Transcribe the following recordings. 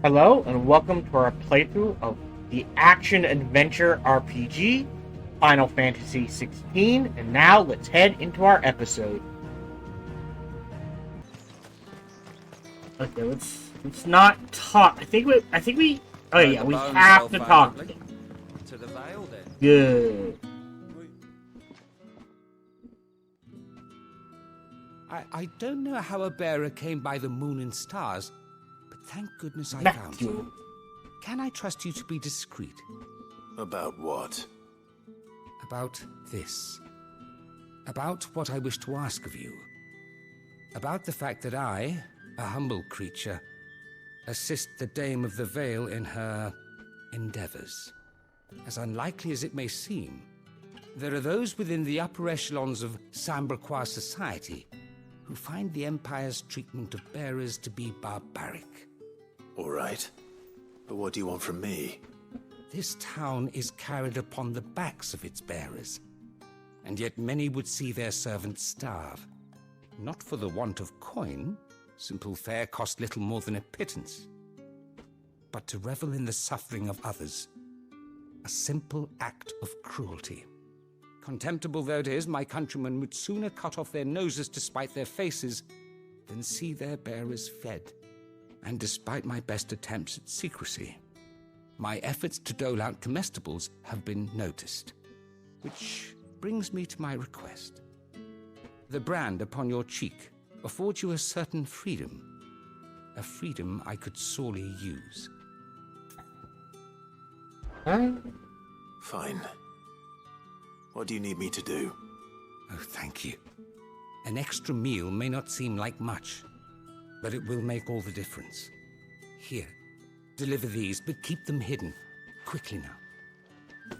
Hello, and welcome to our playthrough of the action-adventure RPG, Final Fantasy 16, and now let's head into our episode. Okay, let's not talk. I think we oh yeah, we have to talk. To the Vale, then. Good. I don't know how a bearer came by the moon and stars, but thank goodness I found you. Can I trust you to be discreet? About what? About this. About what I wish to ask of you. About the fact that I, a humble creature, assist the Dame of the Vale in her endeavors. As unlikely as it may seem, there are those within the upper echelons of Sambraquois society who find the Empire's treatment of bearers to be barbaric. All right. But what do you want from me? This town is carried upon the backs of its bearers, and yet many would see their servants starve. Not for the want of coin, simple fare cost little more than a pittance, but to revel in the suffering of others, a simple act of cruelty. Contemptible though it is, my countrymen would sooner cut off their noses to spite their faces than see their bearers fed. And despite my best attempts at secrecy, my efforts to dole out comestibles have been noticed. Which brings me to my request. The brand upon your cheek affords you a certain freedom. A freedom I could sorely use. Fine. What do you need me to do? Oh, thank you. An extra meal may not seem like much, but it will make all the difference. Here, deliver these, but keep them hidden. Quickly now.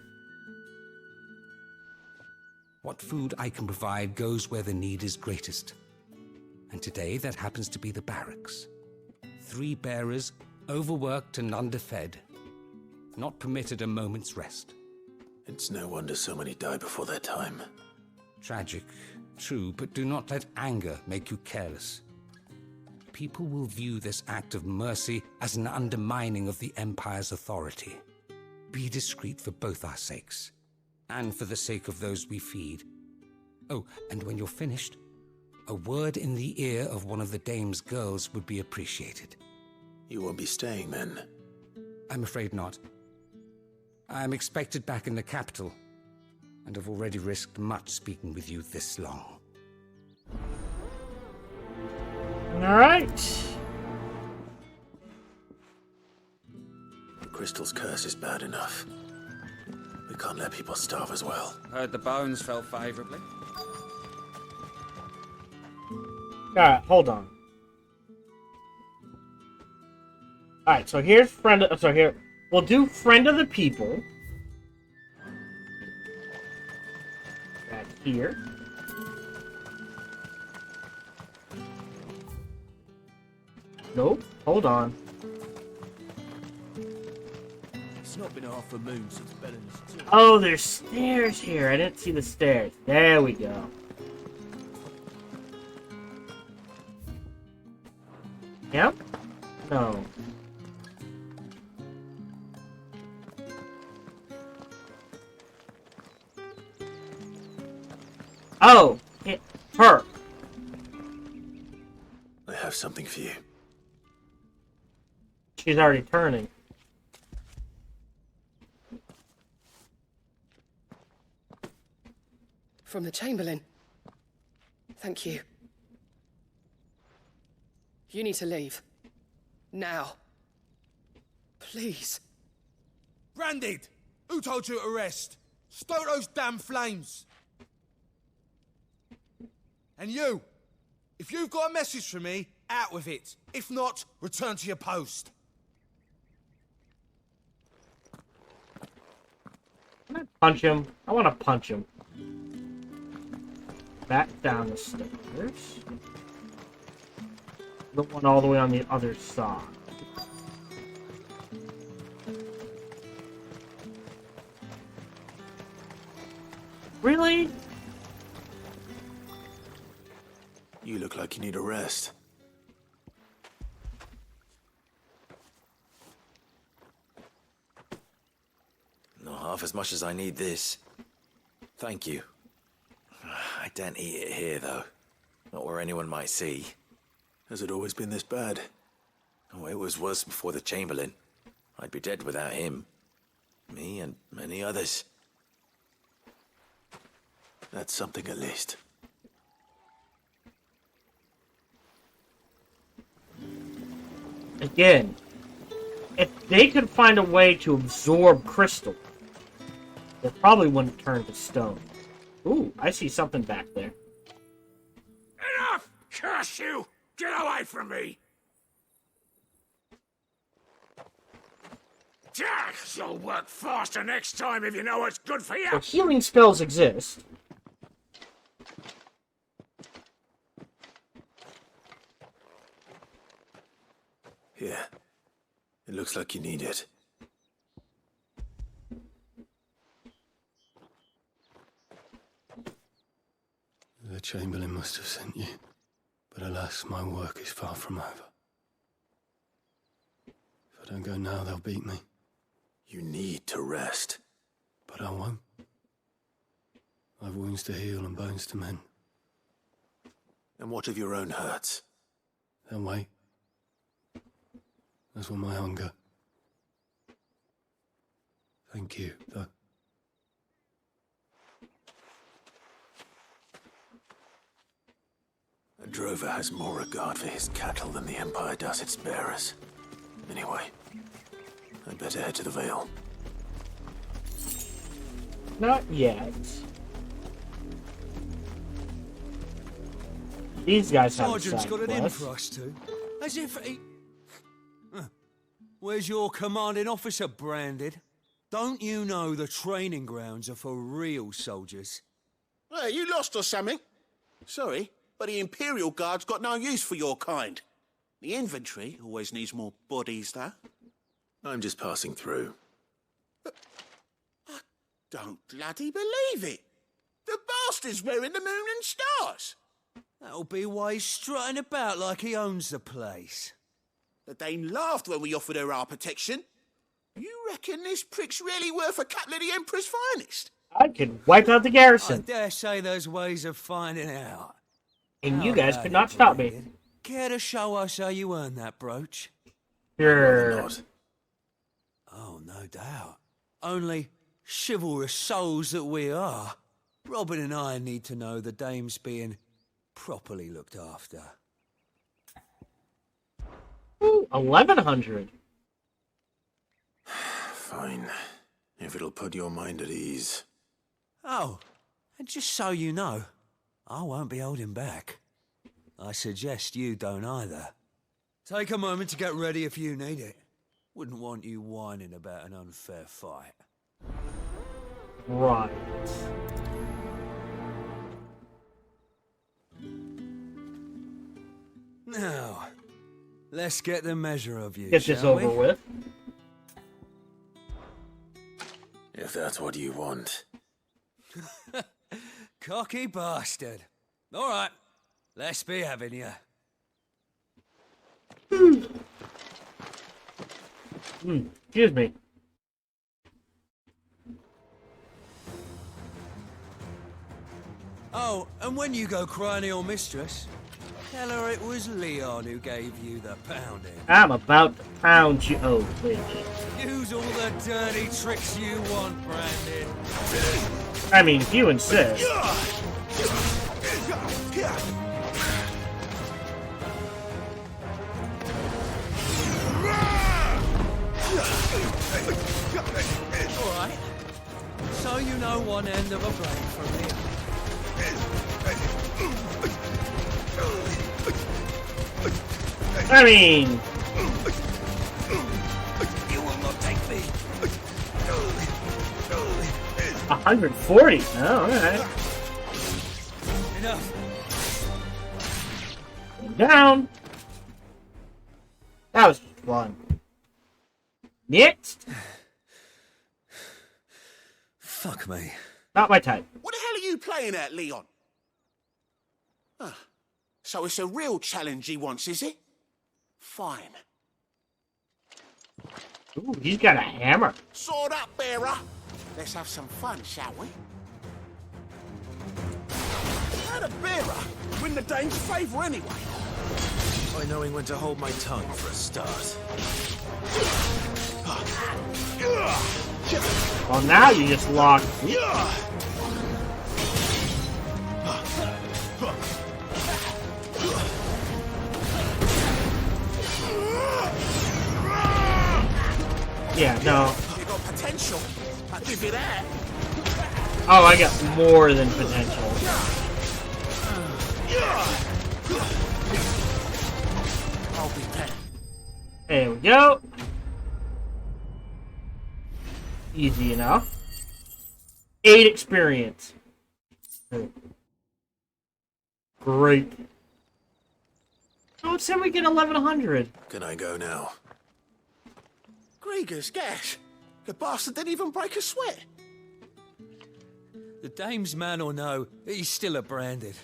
What food I can provide goes where the need is greatest. And today, that happens to be the barracks. 3 bearers, overworked and underfed, not permitted a moment's rest. It's no wonder so many die before their time. Tragic, true, but do not let anger make you careless. People will view this act of mercy as an undermining of the Empire's authority. Be discreet for both our sakes, and for the sake of those we feed. Oh, and when you're finished, a word in the ear of one of the Dame's girls would be appreciated. You won't be staying then? I'm afraid not. I'm expected back in the capital, and have already risked much speaking with you this long. Alright. The crystal's curse is bad enough. We can't let people starve as well. Heard the bones fell favorably. Alright, hold on. Alright, so here's here. We'll do friend of the people. That's here. Nope. Hold on. It's not been half a moon since Belen's too. Oh, there's stairs here. I didn't see the stairs. There we go. Yep. No. Oh, hit her. I have something for you. She's already turning. From the Chamberlain. Thank you. You need to leave. Now. Please. Branded! Who told you to rest? Stoke those damn flames! And you! If you've got a message for me, out with it. If not, return to your post. Can I punch him? I want to punch him. Back down the stairs. The one all the way on the other side. Really? You look like you need a rest. half as much as I need this. Thank you. I daren't eat it here, though. Not where anyone might see. Has it always been this bad? Oh, it was worse before the Chamberlain. I'd be dead without him. Me and many others. That's something at least. Again, if they could find a way to absorb crystal, they probably wouldn't turn to stone. Ooh, I see something back there. Enough! Curse you! Get away from me! Jack, you'll work faster next time if you know what's good for you! So healing spells exist. Here. It looks like you need it. The Chamberlain must have sent you, but alas, my work is far from over. If I don't go now, they'll beat me. You need to rest. But I won't. I've wounds to heal and bones to mend. And what of your own hurts? They'll wait. As will my hunger. Thank you, though. A drover has more regard for his cattle than the Empire does its bearers. Anyway, I'd better head to the Vale. Not yet. These guys have Sergeant's side got it in quests. for us too. As if he... Where's your commanding officer branded? Don't you know the training grounds are for real soldiers? Hey, you lost or something? Sorry, but the Imperial Guard's got no use for your kind. The infantry always needs more bodies, though. I'm just passing through. I don't bloody believe it. The bastard's wearing the moon and stars. That'll be why he's strutting about like he owns the place. The Dame laughed when we offered her our protection. You reckon this prick's really worth a couple of the Emperor's finest? I could wipe out the I garrison, dare say there's ways of finding out. and How you guys about could it, not stop me. Brandon? Care to show us how you earned that brooch? Sure. Not. Oh, no doubt. Only chivalrous souls that we are, Robin and I need to know the dame's being properly looked after. Ooh, 1100. Fine. If it'll put your mind at ease. Oh, and just so you know, I won't be holding back. I suggest you don't either. Take a moment to get ready if you need it. Wouldn't want you whining about an unfair fight. Right. Now, let's get the measure of you, Get this shall over we? with. If that's what you want. Cocky bastard. All right, let's be having you. Excuse me. Oh, and when you go crying to your mistress, tell her it was Leon who gave you the pounding. I'm about to pound you. Oh, wait. Use all the dirty tricks you want, Brandon. I mean, if you insist. All right. So you know one end of a blade from the other. I mean, You will not take me. 140. Oh, alright. Enough. Down. That was fun. Next. Fuck me. Not my type. What the hell are you playing at, Leon? Ah, so it's a real challenge he wants, is it? Fine. Ooh, he's got a hammer. Sword up, bearer. Let's have some fun, shall we? How the bearer win the dame's favour anyway? By knowing when to hold my tongue for a start. Well, now you just locked. Yeah, no. You got potential. I'll give you that. Oh, I got more than potential. I'll be back. There we go. Easy enough. 8 experience. Great. Oh, it said we get 1100. Can I go now? Grieger's gas. The bastard didn't even break a sweat. The dame's man or no, he's still a branded.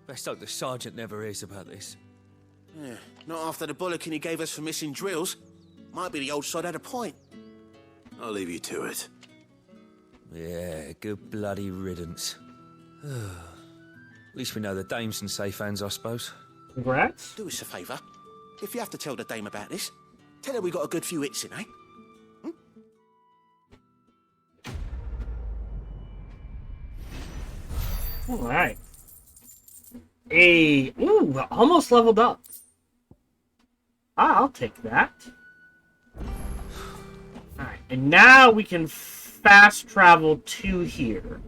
Best hope the sergeant never hears about this. Yeah, not after the bullocking he gave us for missing drills. Might be the old sod had a point. I'll leave you to it. Yeah, good bloody riddance. At least we know the dame's in safe hands, I suppose. Congrats. Do us a favour. If you have to tell the dame about this, tell her we got a good few hits in, eh? Alright. Ooh, almost leveled up. I'll take that. Alright, and now we can fast travel to here.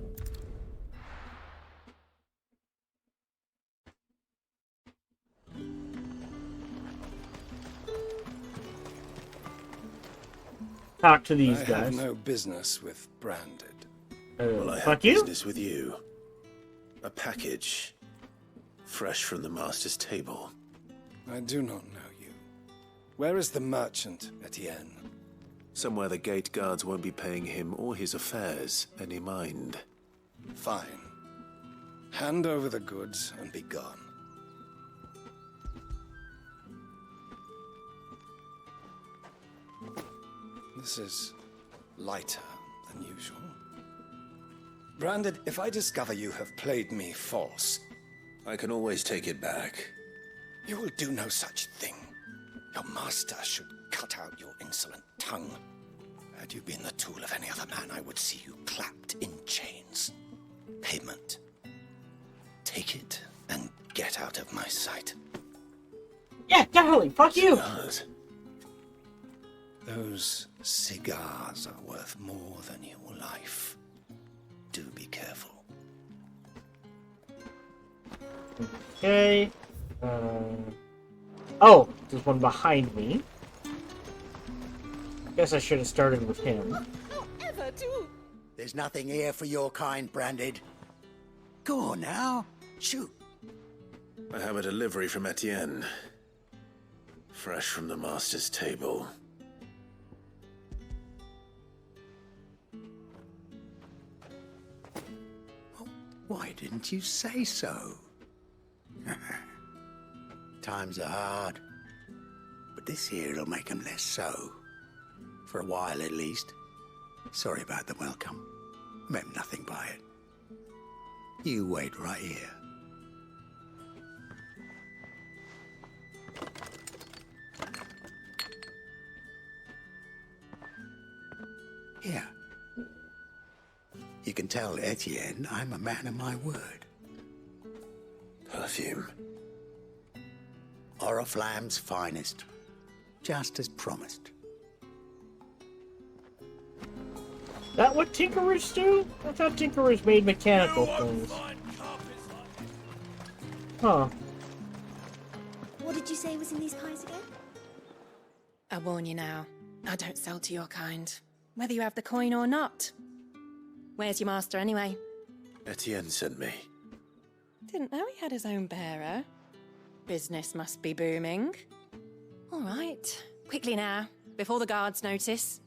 Talk to these guys. I have no business with branded. Well, I fuck have you. business with you. A package. Fresh from the master's table. I do not know you. Where is the merchant, Etienne? Somewhere the gate guards won't be paying him or his affairs any mind. Fine. Hand over the goods and be gone. This is lighter than usual. Branded, if I discover you have played me false... I can always take it back. You will do no such thing. Your master should cut out your insolent tongue. Had you been the tool of any other man, I would see you clapped in chains. Payment. Take it and get out of my sight. Yeah, definitely. Fuck you. Cigars. Those cigars are worth more than your life. Do be careful. Okay. Oh, there's one behind me. Guess I should have started with him. Ever do? There's nothing here for your kind, Branded. Go on now. Shoot. I have a delivery from Etienne. Fresh from the master's table. Why didn't you say so? Times are hard. But this here'll make 'em less so. For a while, at least. Sorry about the welcome. Meant nothing by it. You wait right here. Here. You can tell Etienne I'm a man of my word. Perfume. Oriflamme's finest. Just as promised. That what tinkerers do? I thought tinkerers made mechanical things. Huh. What did you say was in these pies again? I warn you now. I don't sell to your kind. Whether you have the coin or not. Where's your master, anyway? Etienne sent me. Didn't know he had his own bearer. Business must be booming. All right. Quickly now, before the guards notice.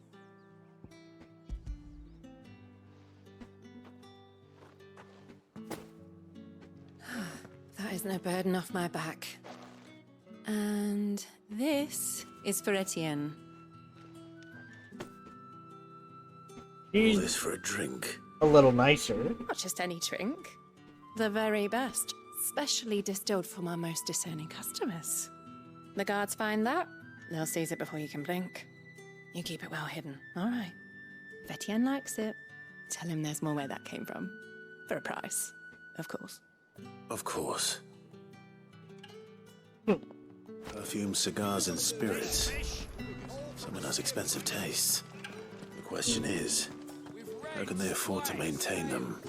That is no burden off my back. And this is for Etienne. All this for a drink. A little nicer. Not just any drink. The very best. Specially distilled for my most discerning customers. The guards find that, they'll seize it before you can blink. You keep it well hidden, alright. If Etienne likes it, tell him there's more where that came from. For a price, of course. Of course. Perfume, cigars, and spirits. Someone has expensive tastes. The question is, how can they afford to maintain them?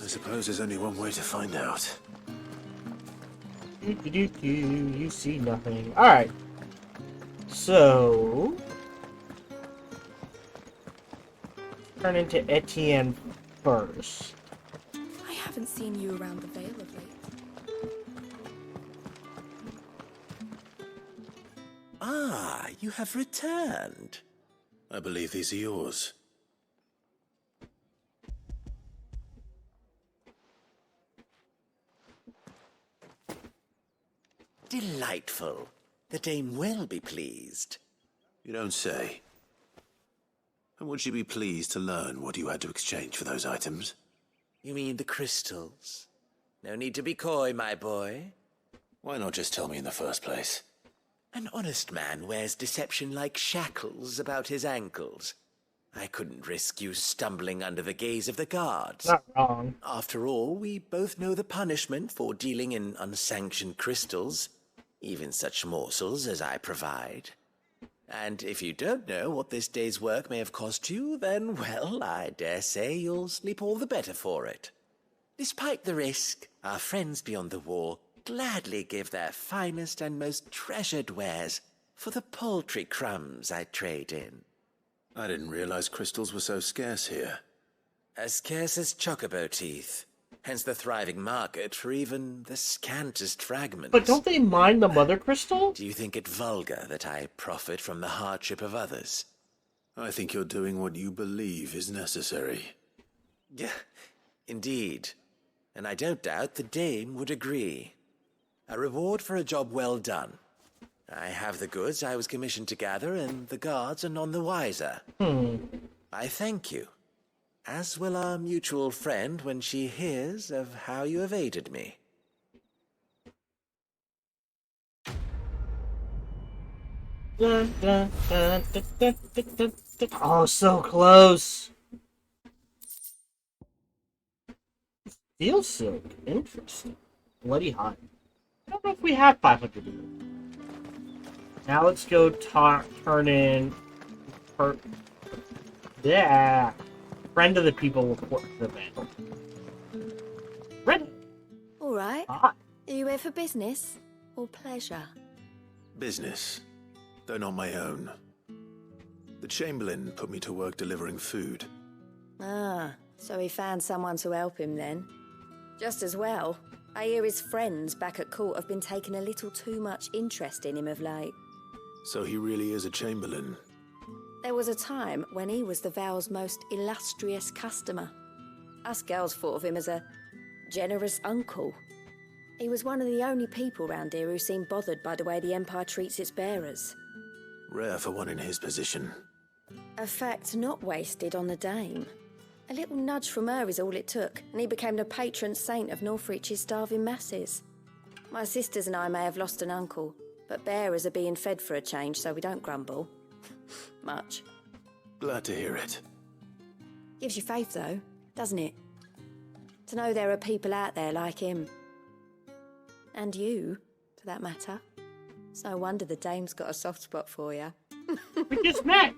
I suppose there's only one way to find out. You see nothing. Alright. So... turn into Etienne first. I haven't seen you around the Vale of late. Ah, you have returned. I believe these are yours. Delightful. The dame will be pleased. You don't say. And would she be pleased to learn what you had to exchange for those items? You mean the crystals? No need to be coy, my boy. Why not just tell me in the first place? An honest man wears deception like shackles about his ankles. I couldn't risk you stumbling under the gaze of the guards. Not wrong. After all, we both know the punishment for dealing in unsanctioned crystals, even such morsels as I provide. And if you don't know what this day's work may have cost you, then, well, I dare say you'll sleep all the better for it. Despite the risk, our friends beyond the wall gladly give their finest and most treasured wares for the paltry crumbs I trade in. I didn't realize crystals were so scarce here. As scarce as chocobo teeth. Hence the thriving market for even the scantest fragments. But don't they mine the mother crystal? Do you think it vulgar that I profit from the hardship of others? I think you're doing what you believe is necessary. Yeah, indeed. And I don't doubt the dame would agree. A reward for a job well done. I have the goods I was commissioned to gather, and the guards are none the wiser. I thank you. As will our mutual friend when she hears of how you have aided me. Oh, so close. Steel silk. Interesting. Bloody hot. I don't know if we have 500 of them. Now let's go turn in... Yeah. Friend of the people report to the Vandal. Ready. All right. Ah. Are you here for business or pleasure? Business, though not my own. The Chamberlain put me to work delivering food. Ah, so he found someone to help him then. Just as well. I hear his friends back at court have been taking a little too much interest in him of late. So he really is a Chamberlain. There was a time when he was the Vale's most illustrious customer. Us girls thought of him as a generous uncle. He was one of the only people round here who seemed bothered by the way the Empire treats its bearers. Rare for one in his position. A fact not wasted on the dame. A little nudge from her is all it took, and he became the patron saint of Northreach's starving masses. My sisters and I may have lost an uncle, but bearers are being fed for a change, so we don't grumble. Much. Glad to hear it. Gives you faith, though, doesn't it? To know there are people out there like him. And you, for that matter. It's no wonder the dame's got a soft spot for you. We just met!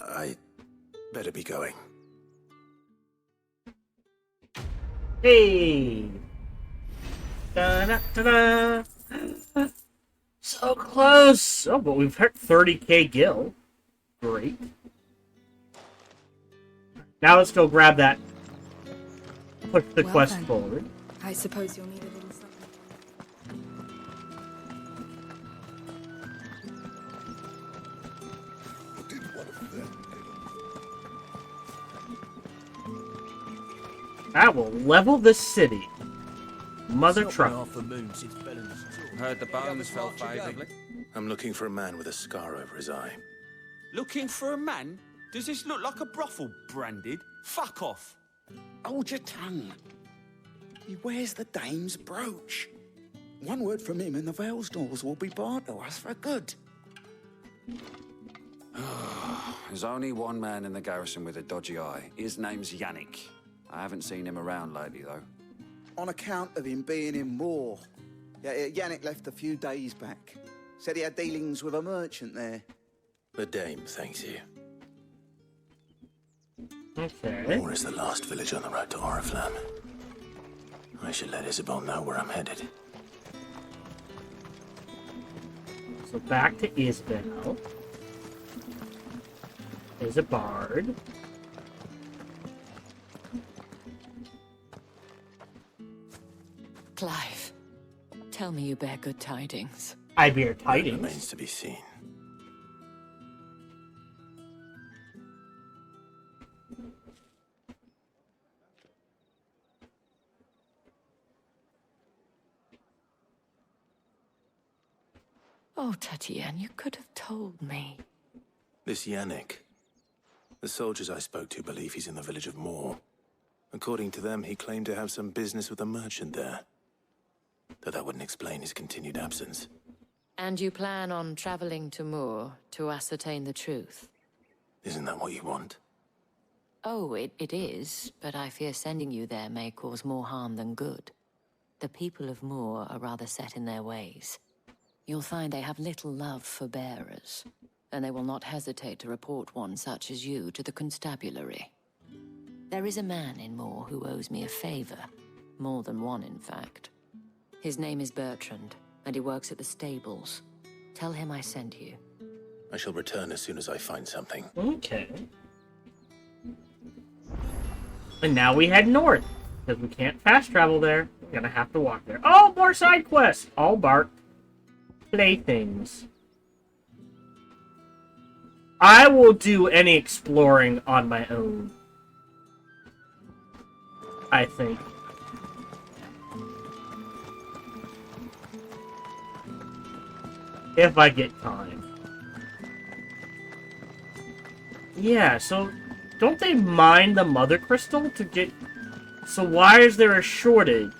I better be going. Hey! Da-da-da-da! So close! Oh, but we've hit 30k gil. Great. Now let's go grab that. Push the quest forward. I suppose you'll need a little something. That will level the city. Mother truck. Heard the bones fell favourably. I'm looking for a man with a scar over his eye. Looking for a man? Does this look like a brothel branded? Fuck off. Hold your tongue. He wears the dame's brooch. One word from him and the Vale's doors will be barred to us for good. There's only one man in the garrison with a dodgy eye. His name's Yannick. I haven't seen him around lately, though. On account of him being in war. Yeah, Yannick left a few days back. Said he had dealings with a merchant there. The dame thanks you. Okay. Moor is the last village on the road to Oriflamme. I should let Isabel know where I'm headed. So back to Isabel. There's a bard. Clive, tell me you bear good tidings. I bear tidings. It remains to be seen. Oh, Tatienne, you could have told me. This Yannick. The soldiers I spoke to believe he's in the village of Moor. According to them, he claimed to have some business with a merchant there. Though that wouldn't explain his continued absence. And you plan on traveling to Moor to ascertain the truth? Isn't that what you want? Oh, it is, but I fear sending you there may cause more harm than good. The people of Moor are rather set in their ways. You'll find they have little love for bearers, and they will not hesitate to report one such as you to the constabulary. There is a man in Moor who owes me a favor. More than one, in fact. His name is Bertrand, and he works at the stables. Tell him I sent you. I shall return as soon as I find something. Okay. And now we head north, because we can't fast travel there. We're gonna have to walk there. Oh, more side quests! All bark. Playthings. I will do any exploring on my own. I think. If I get time. Yeah, so don't they mine the mother crystal to get... So why is there a shortage?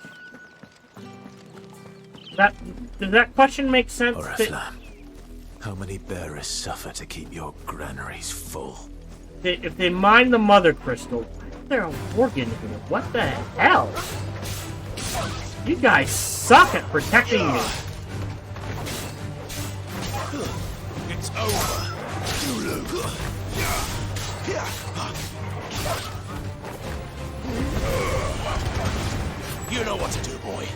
Does that question make sense? Oriflamme, how many bearers suffer to keep your granaries full? If they mine the mother crystal, they're a organ here. What the hell? You guys suck at protecting me. It's over. You know what to do, boy.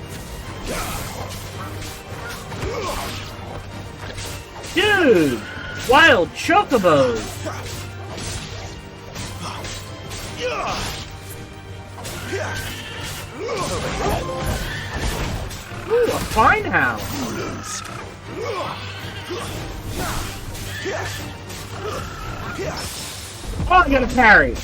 Dude! Wild chocobos! Ooh, a fine house! Oh, I got a parry!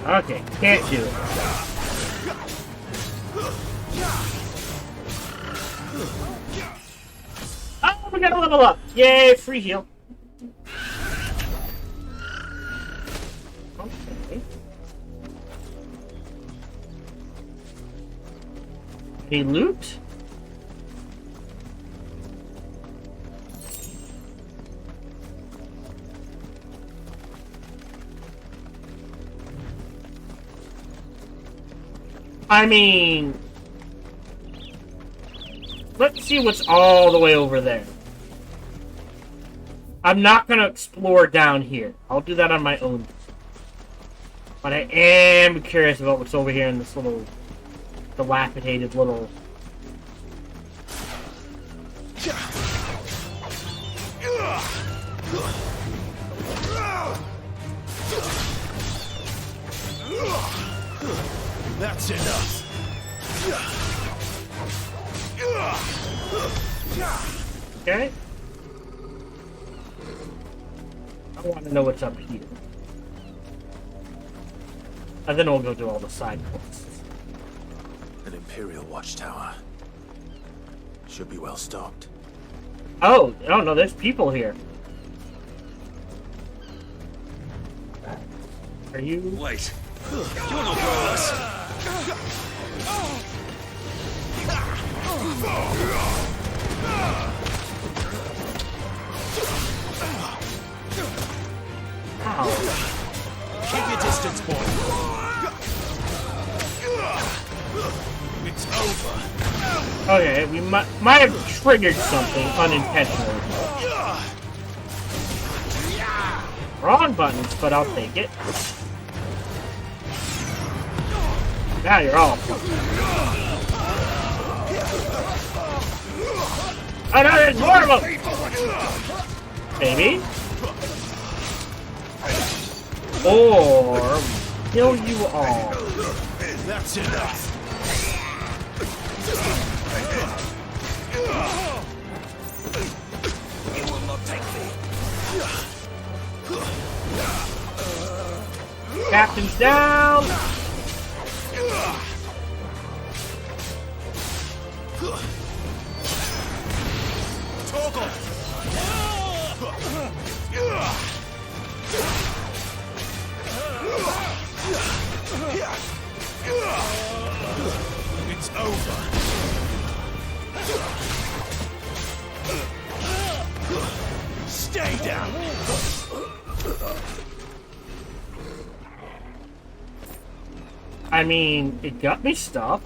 Okay, can't do it. Oh, we gotta level up! Yay, free heal. Okay. Any loot? I mean, let's see what's all the way over there. I'm not going to explore down here. I'll do that on my own. But I am curious about what's over here in this little dilapidated little... That's enough. Okay. I want to know what's up here. And then we'll go do all the side quests. Imperial Watchtower. Should be well stocked. Oh no, there's people here. Are you? Wait. You're not one of us. Keep your distance, boy. It's over. Okay, we might have triggered something unintentionally. Wrong buttons, but I'll take it. Now you're all fucked. Oh no, there's more of them! Maybe? Or kill you all. That's enough. You will not take me. Captain's down! Toggle! It's over. Stay down. I mean, it got me stuck.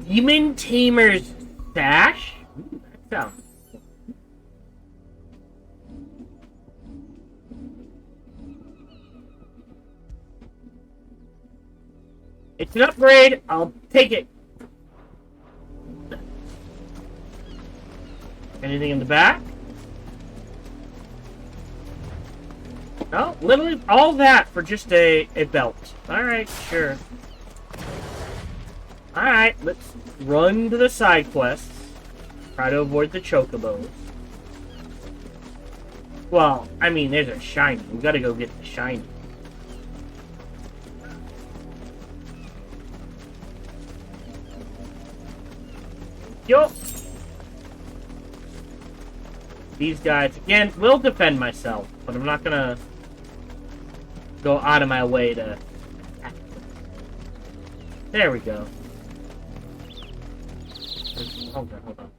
Demon Tamer's Stash? Ooh, that sounds... It's an upgrade. I'll take it. Anything in the back? No, literally all that for just a belt. Alright, sure. Alright, let's run to the side quests. Try to avoid the chocobos. Well, I mean, there's a shiny. We gotta go get the shiny. Yo! These guys, again, will defend myself, but I'm not gonna go out of my way to attack them. There we go. Hold on.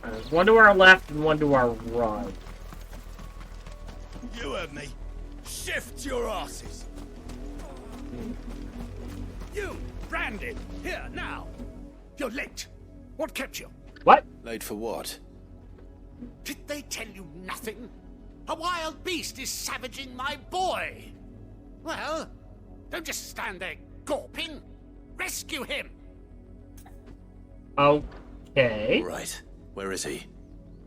There's one to our left and one to our right. You heard me. Shift your asses. You, branded, here, now. You're late. What kept you? What? Late for what? Did they tell you nothing? A wild beast is savaging my boy. Well, don't just stand there gawping. Rescue him. Okay. Right. Where is he?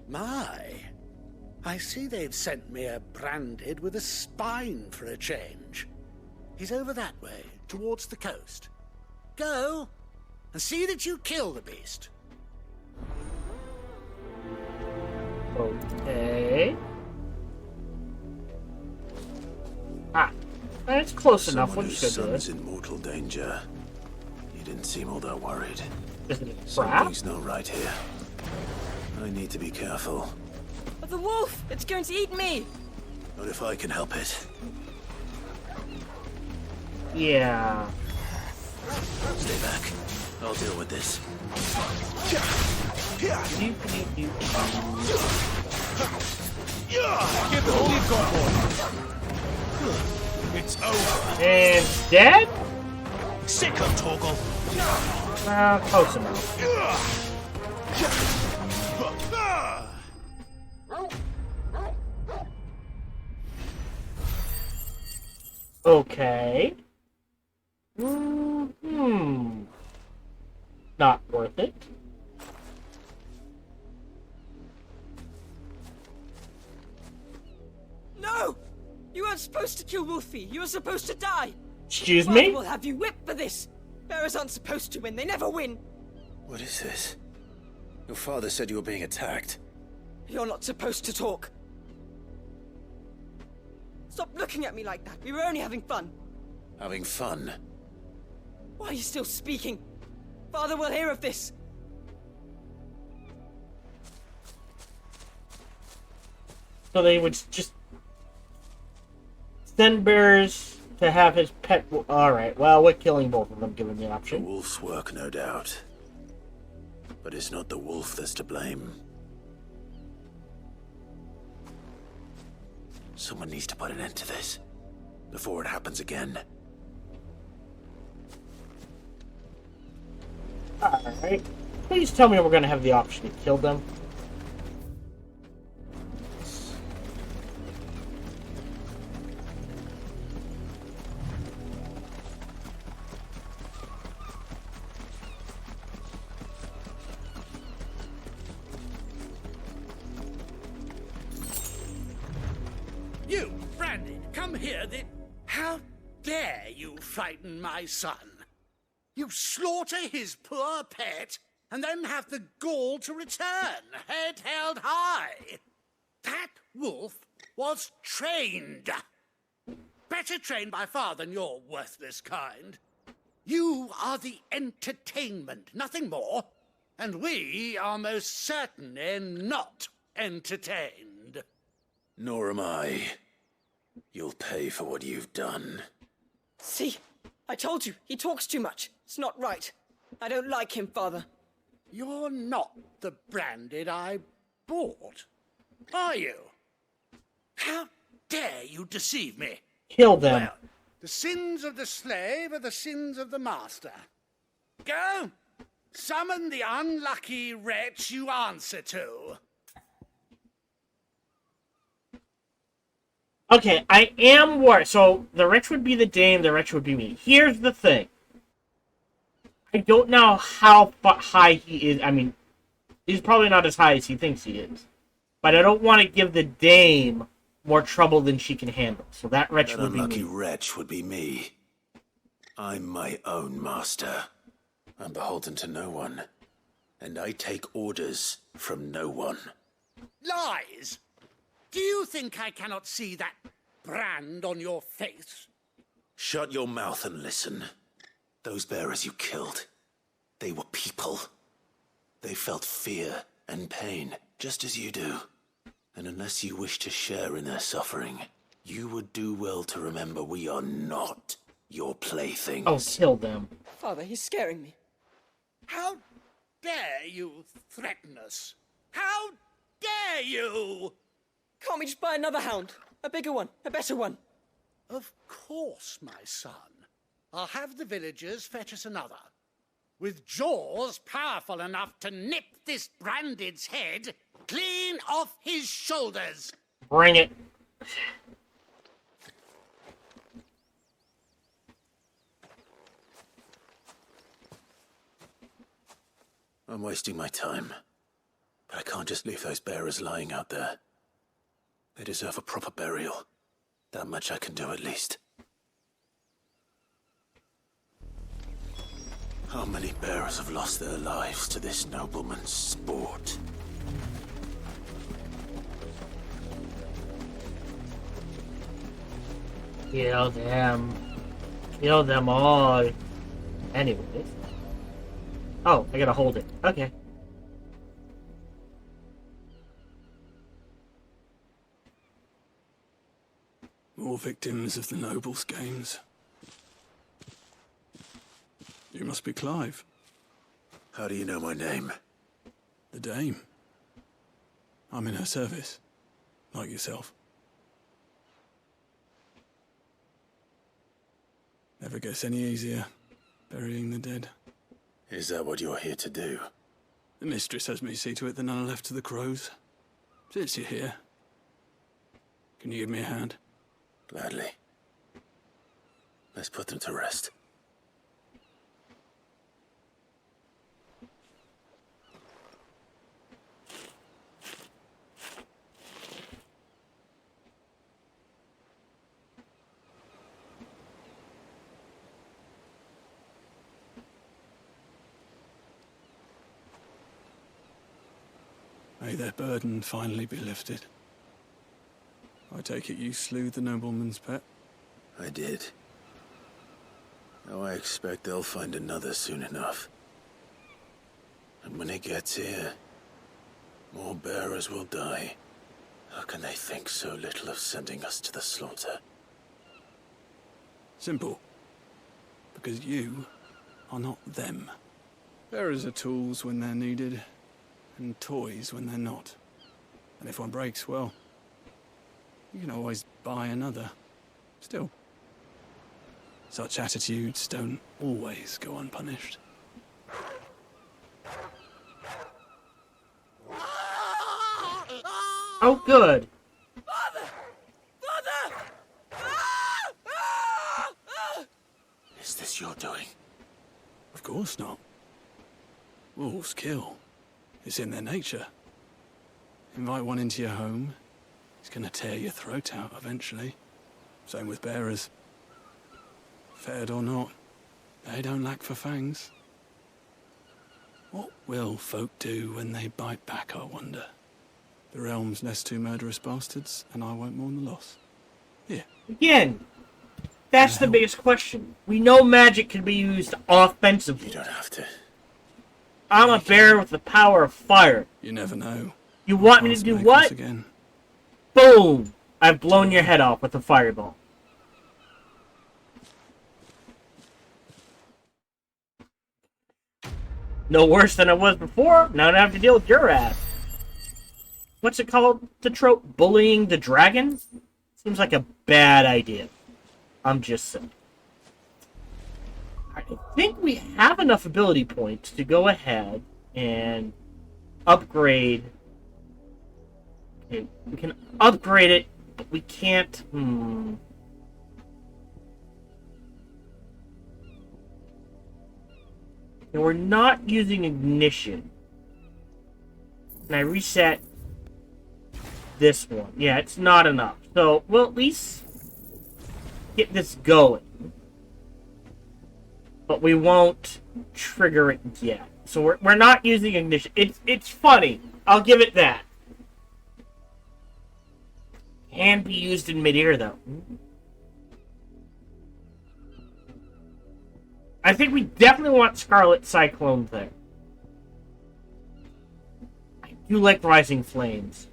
My. I see they've sent me a branded with a spine for a change. He's over that way, towards the coast. Go, and see that you kill the beast. Okay. Ah, that's close enough. We'll just go do it. Son's in mortal danger. He didn't seem all that worried. Is it a trap? Something's not right here. I need to be careful. But the wolf! It's going to eat me! Not if I can help it. Yeah. Stay back. I'll deal with this. Give it all you've got, boy. It's over. And dead? Sick of Torgal. Close enough. Okay. Not worth it. No! You weren't supposed to kill Wolfie. You were supposed to die. Excuse me? We'll have you whipped for this. Bearers aren't supposed to win. They never win. What is this? Your father said you were being attacked. You're not supposed to talk. Stop looking at me like that. We were only having fun. Having fun? Why are you still speaking? Father will hear of this. So they would just send bears to have his pet. Alright, well, we're killing both of them given the option. The wolf's work, no doubt. But it's not the wolf that's to blame. Someone needs to put an end to this before it happens again. Alright. Please tell me we're going to have the option to kill them. You, Brandon, come here. How dare you frighten my son? You slaughter his poor pet, and then have the gall to return, head held high. That wolf was trained. Better trained by far than your worthless kind. You are the entertainment, nothing more. And we are most certainly not entertained. Nor am I. You'll pay for what you've done. See? I told you, he talks too much. It's not right. I don't like him, Father. You're not the Branded I bought, are you? How dare you deceive me? Kill them. Well, the sins of the slave are the sins of the master. Go! Summon the unlucky wretch you answer to. Okay, I am worried. So, the wretch would be the Dame, the wretch would be me. Here's the thing. I don't know how high he is. I mean, he's probably not as high as he thinks he is. But I don't want to give the Dame more trouble than she can handle. So that wretch would be me. Unlucky wretch would be me. I'm my own master. I'm beholden to no one. And I take orders from no one. Lies! Do you think I cannot see that brand on your face? Shut your mouth and listen. Those bearers you killed, they were people. They felt fear and pain, just as you do. And unless you wish to share in their suffering, you would do well to remember we are not your playthings. Oh, kill them. Father, he's scaring me. How dare you threaten us? How dare you? Can't we just buy another hound? A bigger one, a better one. Of course, my son. I'll have the villagers fetch us another. With jaws powerful enough to nip this Branded's head clean off his shoulders. Bring it. I'm wasting my time. But I can't just leave those bearers lying out there. They deserve a proper burial. That much I can do at least. How many bearers have lost their lives to this nobleman's sport? Kill them. Kill them all. Anyways. Oh, I gotta hold it. Okay. More victims of the nobles' games. You must be Clive. How do you know my name? The Dame. I'm in her service, like yourself. Never gets any easier, burying the dead. Is that what you're here to do? The mistress has me see to it that none are left to the crows. Since you're here, can you give me a hand? Gladly. Let's put them to rest. May their burden finally be lifted. I take it you slew the nobleman's pet? I did. Now I expect they'll find another soon enough. And when it gets here, more bearers will die. How can they think so little of sending us to the slaughter? Simple. Because you are not them. Bearers are tools when they're needed, and toys when they're not. And if one breaks, well, you can always buy another. Still, such attitudes don't always go unpunished. Oh, good. Is this your doing? Of course not. Wolves kill. It's in their nature. Invite one into your home, he's gonna tear your throat out eventually. Same with bearers. Fed or not, they don't lack for fangs. What will folk do when they bite back, I wonder? The realm's less two murderous bastards, and I won't mourn the loss. Here. Again, that's the biggest question. We know magic can be used offensively. You don't have to. I'm a bear with the power of fire. You never know. You want me to do what? Again. Boom! I've blown your head off with a fireball. No worse than I was before. Now I don't have to deal with your ass. What's it called? The trope? Bullying the dragon? Seems like a bad idea. I'm just saying. I think we have enough ability points to go ahead and upgrade. Okay, we can upgrade it, but we can't. And we're not using ignition. Can I reset this one? Yeah, it's not enough. So we'll at least get this going. But we won't trigger it yet. So we're not using ignition. It's funny. I'll give it that. Can be used in midair though. I think we definitely want Scarlet Cyclone there. I do like Rising Flames.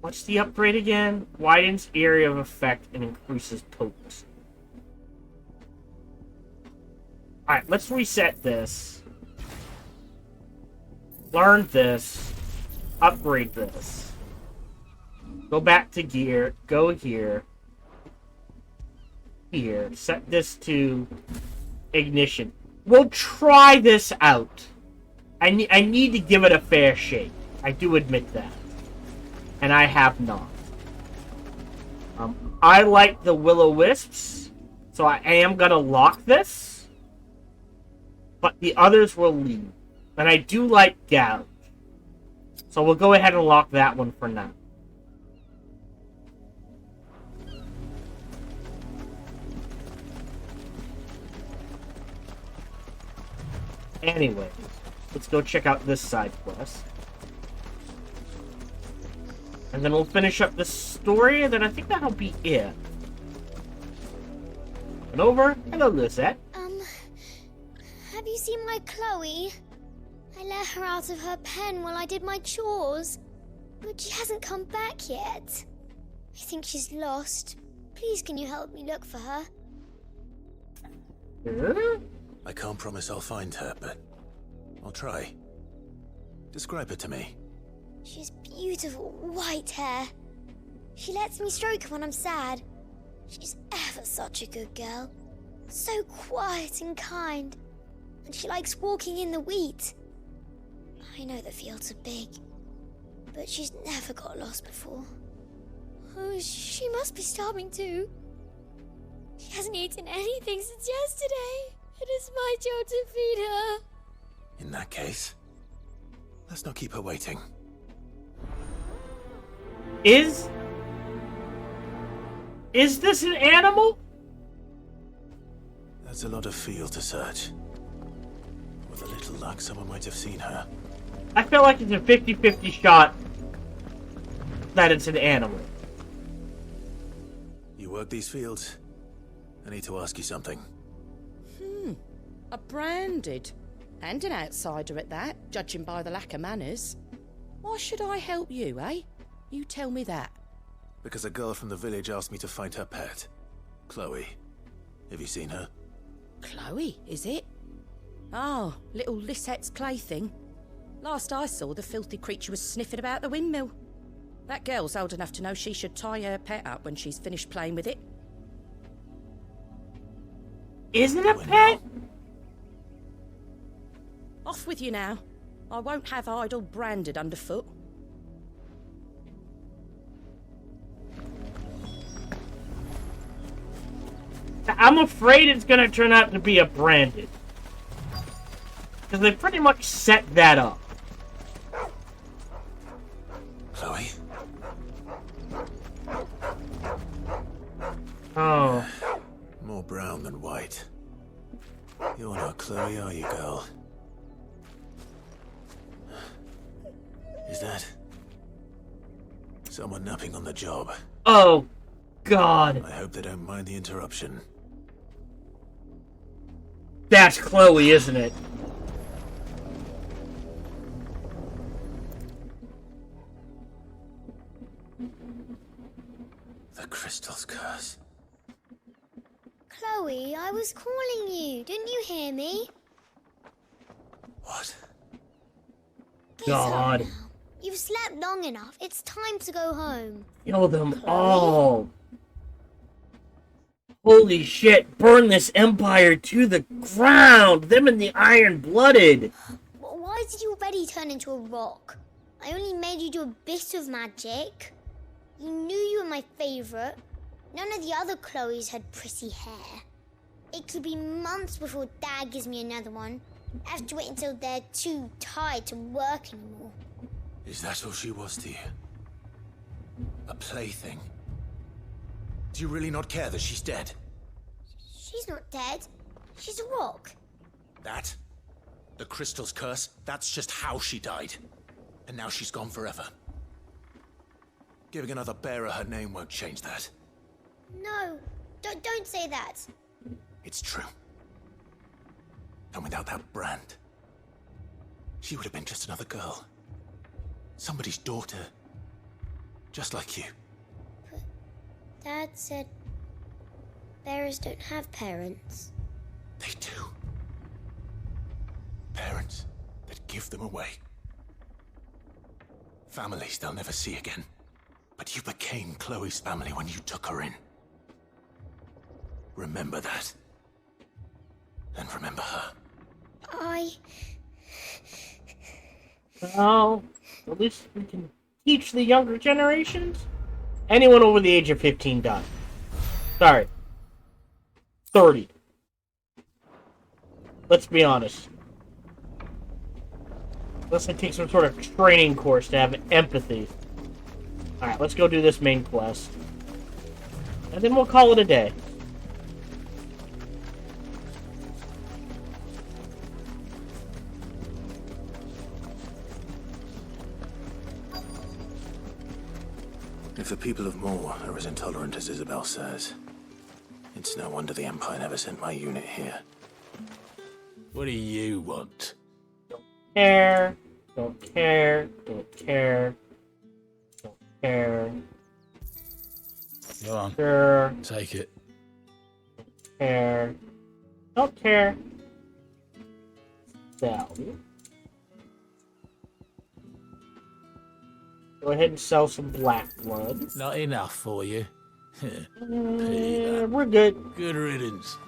What's the upgrade again? Widens area of effect and increases potency. Alright, let's reset this. Learn this. Upgrade this. Go back to gear. Go here. Here. Set this to ignition. We'll try this out. I need to give it a fair shake. I do admit that. And I have not. I like the Will-O-Wisps, so I am going to lock this. But the others will leave. And I do like Gouge. So we'll go ahead and lock that one for now. Anyway, let's go check out this side quest. And then we'll finish up the story, and then I think that'll be it. And over. Hello, Lisette. Have you seen my Chloe? I let her out of her pen while I did my chores. But she hasn't come back yet. I think she's lost. Please, can you help me look for her? I can't promise I'll find her, but I'll try. Describe her to me. She has beautiful white hair. She lets me stroke her when I'm sad. She's ever such a good girl. So quiet and kind. And she likes walking in the wheat. I know the fields are big, but she's never got lost before. Oh, she must be starving too. She hasn't eaten anything since yesterday. It is my job to feed her. In that case, let's not keep her waiting. Is this an animal? That's a lot of field to search. With a little luck, someone might have seen her. I feel like it's a 50-50 shot that it's an animal. work these fields? I need to ask you something. A branded. And an outsider at that, judging by the lack of manners. Why should I help you, eh? You tell me that. Because a girl from the village asked me to find her pet. Chloe. Have you seen her? Chloe, is it? Oh, little Lisette's plaything. Last I saw, the filthy creature was sniffing about the windmill. That girl's old enough to know she should tie her pet up when she's finished playing with it. Isn't it a pet? Off with you now. I won't have idle branded underfoot. I'm afraid it's gonna turn out to be a branded. Because they pretty much set that up. Chloe? Oh. More brown than white. You're not Chloe, are you, girl? Is that someone napping on the job? Oh, God. I hope they don't mind the interruption. That's Chloe, isn't it? The crystal's curse. Chloe, I was calling you. Didn't you hear me? What? God. You've slept long enough. It's time to go home. Kill them all. Holy shit, burn this empire to the ground! Them and the iron-blooded! Why did you already turn into a rock? I only made you do a bit of magic. You knew you were my favourite. None of the other Chloes had pretty hair. It could be months before Dad gives me another one. I have to wait until they're too tired to work anymore. Is that all she was to you? A plaything? Do you really not care that she's dead? She's not dead. She's a rock. That? The crystal's curse? That's just how she died. And now she's gone forever. Giving another bearer her name won't change that. No, don't say that. It's true. And without that brand, she would have been just another girl. Somebody's daughter. Just like you. But Dad said bearers don't have parents. They do. Parents that give them away. Families they'll never see again. But you became Chloe's family when you took her in. Remember that. And remember her. Well, at least we can teach the younger generations. Anyone over the age of 15 died. Sorry. 30. Let's be honest. Unless I take some sort of training course to have empathy. Alright, let's go do this main quest. And then we'll call it a day. If the people of Moor are as intolerant as Isabel says, it's no wonder the Empire never sent my unit here. What do you want? Care. Don't care. Don't care. Don't care. Go on. Sure. Take it. Care. Don't care. Sell. Go ahead and sell some black blood. Not enough for you. We're good. Good riddance.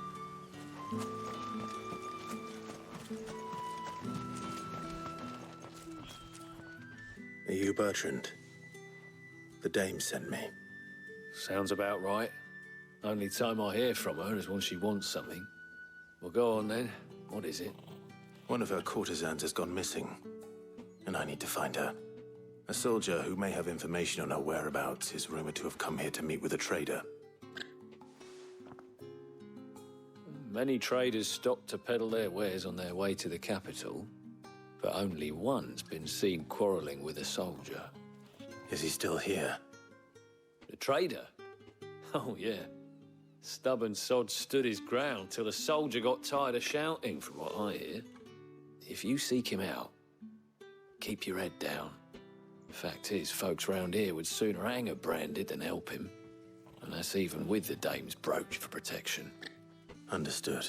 Are you Bertrand? The dame sent me. Sounds about right. Only time I hear from her is when she wants something. Well, go on then. What is it? One of her courtesans has gone missing, and I need to find her. A soldier who may have information on her whereabouts is rumored to have come here to meet with a trader. Many traders stop to peddle their wares on their way to the capital, but only one's been seen quarreling with a soldier. Is he still here? The trader? Oh, yeah. Stubborn sod stood his ground till the soldier got tired of shouting, from what I hear. If you seek him out, keep your head down. Fact is, folks round here would sooner hang a branded than help him. And that's even with the dame's brooch for protection. Understood.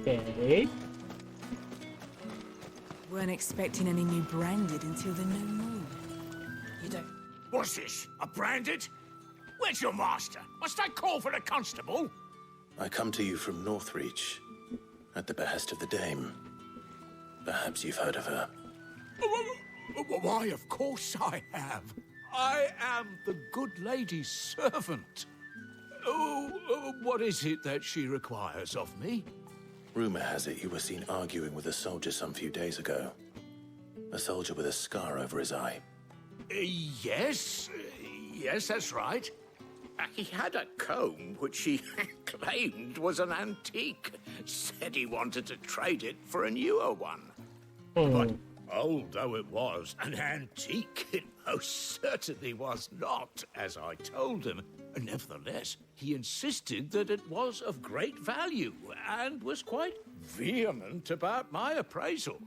Okay. Weren't expecting any new branded until the new moon. You don't... What's this? A branded? Where's your master? Must I call for the constable? I come to you from Northreach, at the behest of the dame. Perhaps you've heard of her. Why, of course I have. I am the good lady's servant. What is it that she requires of me? Rumor has it you were seen arguing with a soldier some few days ago. A soldier with a scar over his eye. Yes, that's right. He had a comb which he claimed was an antique. Said he wanted to trade it for a newer one. But old though it was, an antique it most certainly was not, as I told him. Nevertheless, he insisted that it was of great value, and was quite vehement about my appraisal.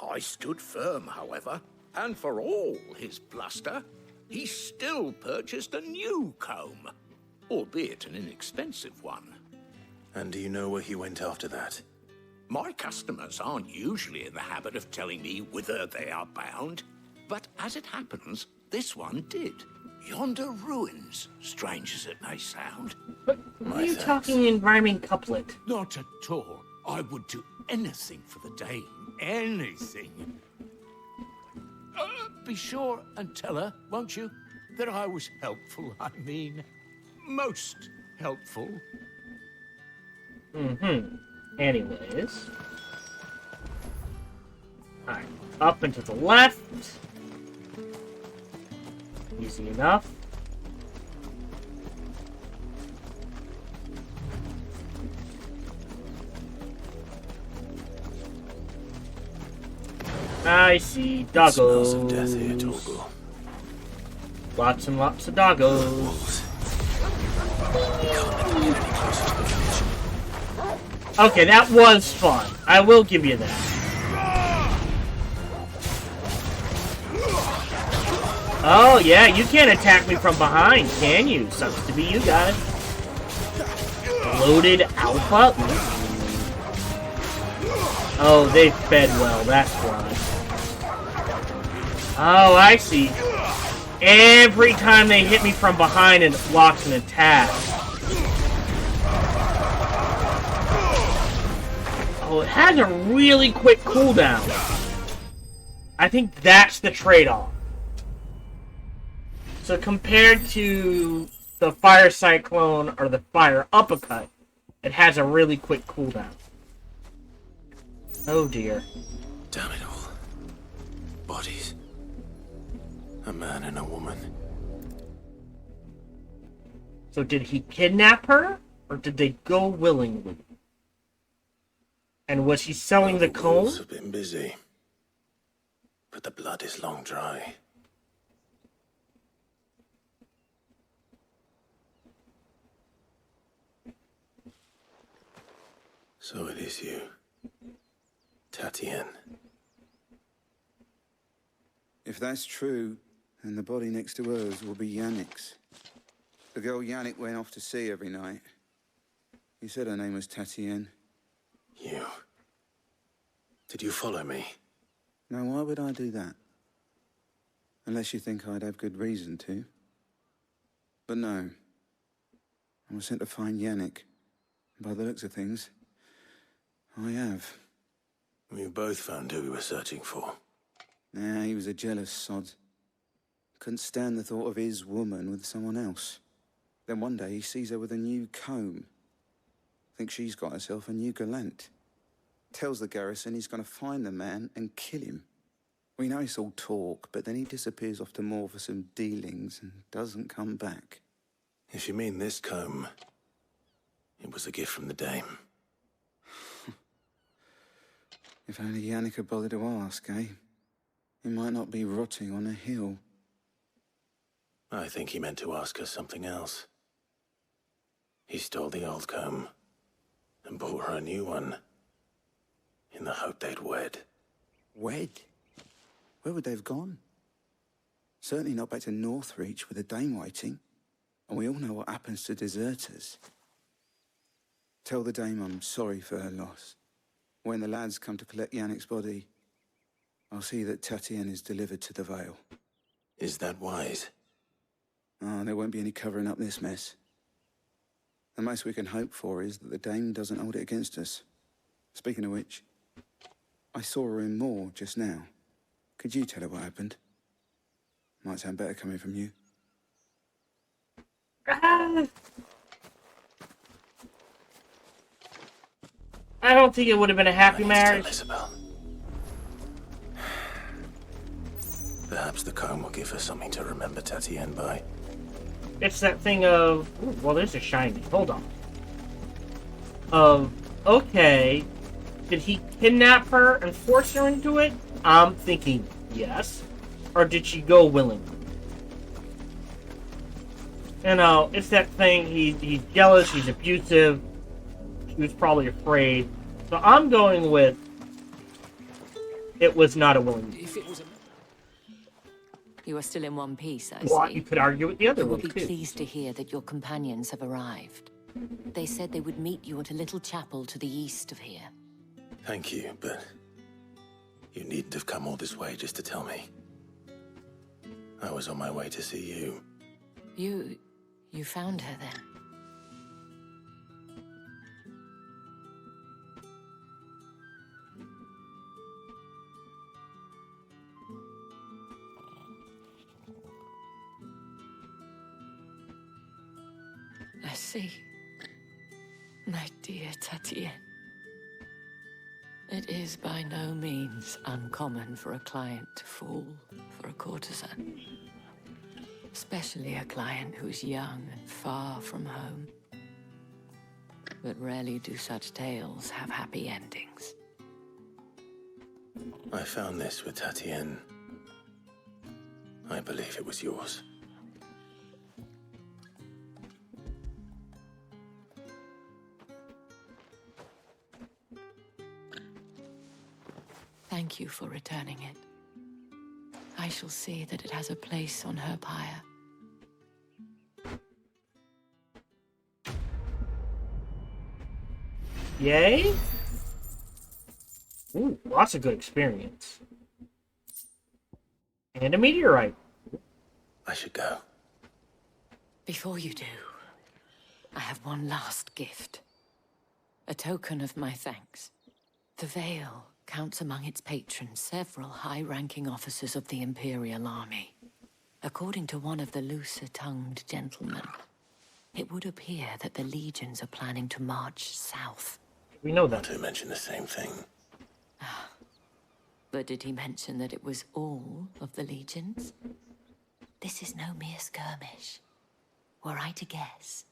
I stood firm, however, and for all his bluster, he still purchased a new comb, albeit an inexpensive one. And do you know where he went after that? My customers aren't usually in the habit of telling me whither they are bound, but as it happens, this one did. Yonder ruins, strange as it may sound. But why are you talking in rhyming couplet? Not at all. I would do anything for the dame. Anything. Be sure and tell her, won't you, that I was helpful. I mean, most helpful. Anyways. Alright, up and to the left. Easy enough. I see doggos. Smells of death here, Torgal. Lots and lots of doggos. Okay, that was fun. I will give you that. Oh, yeah, you can't attack me from behind, can you? Sucks to be you guys. Loaded alpha? Oh, they fed well, that's why. Oh, I see. Every time they hit me from behind, it blocks an attack. Oh, it has a really quick cooldown. I think that's the trade-off. So compared to the Fire Cyclone or the Fire Uppercut, it has a really quick cooldown. Oh dear. Damn it all. Bodies. A man and a woman. So did he kidnap her? Or did they go willingly? And was he selling the comb? Wolves have been busy. But the blood is long dry. So it is you, Tatienne. If that's true, then the body next to hers will be Yannick's. The girl Yannick went off to sea every night. He said her name was Tatienne. You. Did you follow me? Now, why would I do that? Unless you think I'd have good reason to. But no. I was sent to find Yannick. By the looks of things, I have. We both found who we were searching for. Nah, he was a jealous sod. Couldn't stand the thought of his woman with someone else. Then one day he sees her with a new comb. Thinks she's got herself a new gallant. Tells the garrison he's going to find the man and kill him. We know it's all talk, but then he disappears off to Moor for some dealings and doesn't come back. If you mean this comb, it was a gift from the dame. If only Yannick had bothered to ask, eh? He might not be rotting on a hill. I think he meant to ask us something else. He stole the old comb and bought her a new one in the hope they'd wed. Wed? Where would they have gone? Certainly not back to Northreach with a dame waiting. And we all know what happens to deserters. Tell the dame I'm sorry for her loss. When the lads come to collect Yannick's body, I'll see that Tatienne is delivered to the Vale. Is that wise? Oh, there won't be any covering up this mess. The most we can hope for is that the dame doesn't hold it against us. Speaking of which, I saw her in Moor just now. Could you tell her what happened? Might sound better coming from you. I don't think it would have been a happy marriage. Isabel. Perhaps the comb will give her something to remember Tatienne by. It's that thing of, ooh, well, there's a shiny. Hold on. Okay, did he kidnap her and force her into it? I'm thinking yes. Or did she go willingly? You know, it's that thing, he's jealous, he's abusive, she was probably afraid. So I'm going with, it was not a willing. You are still in one piece, I Well, see. you could argue with the other You will one, be too. pleased to hear that your companions have arrived. They said they would meet you at a little chapel to the east of here. Thank you, but you needn't have come all this way just to tell me. I was on my way to see you. You found her then? I see. My dear Tatienne. It is by no means uncommon for a client to fall for a courtesan. Especially a client who's young and far from home. But rarely do such tales have happy endings. I found this with Tatienne. I believe it was yours. Thank you for returning it. I shall see that it has a place on her pyre. Yay? Ooh, lots of good experience. And a meteorite. I should go. Before you do, I have one last gift. A token of my thanks. The Vale counts among its patrons several high-ranking officers of the Imperial Army. According to one of the looser-tongued gentlemen, it would appear that the legions are planning to march south. We know that. Not to mention the same thing. But did he mention that it was all of the legions? This is no mere skirmish. Were I to guess,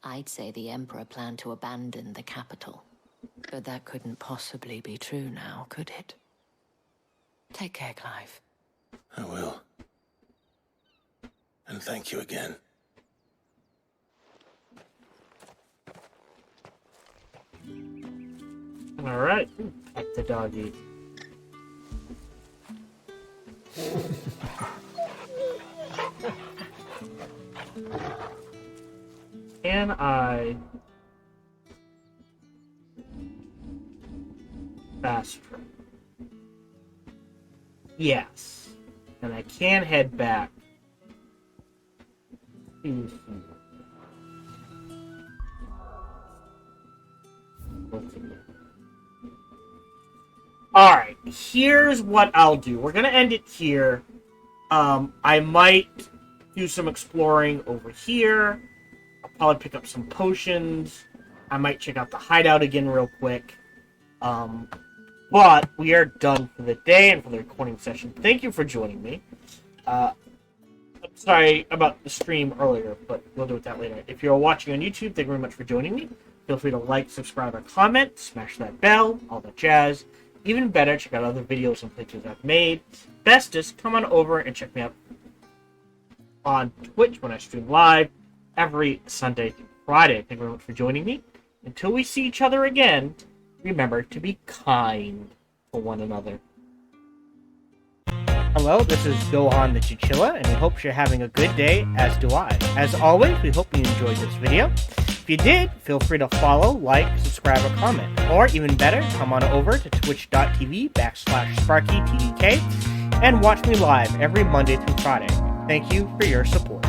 I'd say the Emperor planned to abandon the capital. But that couldn't possibly be true now, could it? Take care, Clive. I will. And thank you again. Alright, pet the doggy. Can I fast travel? Yes. And I can head back to here. Alright, here's what I'll do. We're gonna end it here. I might do some exploring over here. I'll probably pick up some potions. I might check out the hideout again real quick. But we are done for the day and for the recording session. Thank you for joining me. I'm sorry about the stream earlier, but we'll do that later. If you're watching on YouTube, thank you very much for joining me. Feel free to like, subscribe, or comment. Smash that bell, all that jazz. Even better, check out other videos and pictures I've made. Bestest, come on over and check me out on Twitch when I stream live every Sunday through Friday. Thank you very much for joining me. Until we see each other again, remember to be kind to one another. Hello, this is Gohan the Chinchilla, and we hope you're having a good day, as do I. As always, we hope you enjoyed this video. If you did, feel free to follow, like, subscribe, or comment. Or, even better, come on over to twitch.tv/SparkyTDK and watch me live every Monday through Friday. Thank you for your support.